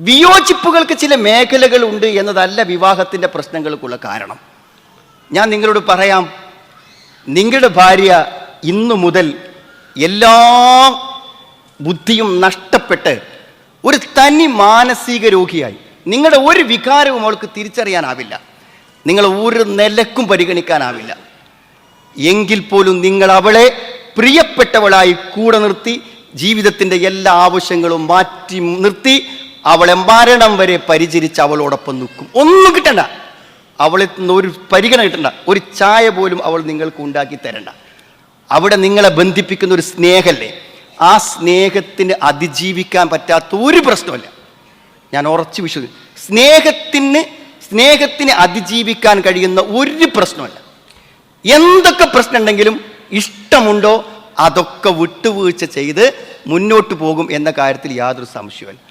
വിയോജിപ്പുകൾക്ക് ചില മേഖലകളുണ്ട് എന്നതല്ല വിവാഹത്തിൻ്റെ പ്രശ്നങ്ങൾക്കുള്ള കാരണം. ഞാൻ നിങ്ങളോട് പറയാം, നിങ്ങളുടെ ഭാര്യ ഇന്നു മുതൽ എല്ലാ ബുദ്ധിയും നഷ്ടപ്പെട്ട് ഒരു തനി മാനസിക രോഗിയായി, നിങ്ങളുടെ ഒരു വികാരവും അവൾക്ക് തിരിച്ചറിയാനാവില്ല, നിങ്ങൾ ഒരു നിലക്കും പരിഗണിക്കാനാവില്ല. എങ്കിൽ പോലും നിങ്ങൾ അവളെ പ്രിയപ്പെട്ടവളായി കൂടെ നിർത്തി ജീവിതത്തിൻ്റെ എല്ലാ ആവശ്യങ്ങളും മാറ്റി നിർത്തി അവളെ മരണം വരെ പരിചരിച്ച് അവളോടൊപ്പം നിൽക്കും. ഒന്നും കിട്ടണ്ട, അവളിൽ നിന്ന് ഒരു പരിഗണന കിട്ടണ്ട, ഒരു ചായ പോലും അവൾ നിങ്ങൾക്ക് ഉണ്ടാക്കി തരണ്ട. അവിടെ നിങ്ങളെ ബന്ധിപ്പിക്കുന്ന ഒരു സ്നേഹമല്ലേ, ആ സ്നേഹത്തിന് അതിജീവിക്കാൻ പറ്റാത്ത ഒരു പ്രശ്നമല്ല. ഞാൻ ഉറച്ചു വിശ്വസിക്കുന്നു, സ്നേഹത്തിന് അതിജീവിക്കാൻ കഴിയുന്ന ഒരു പ്രശ്നമല്ല. എന്തൊക്കെ പ്രശ്നം ഉണ്ടെങ്കിലും ഇഷ്ടമുണ്ടോ അതൊക്കെ വിട്ടുവീഴ്ച ചെയ്ത് മുന്നോട്ട് പോകും എന്ന കാര്യത്തിൽ യാതൊരു സംശയവുമില്ല.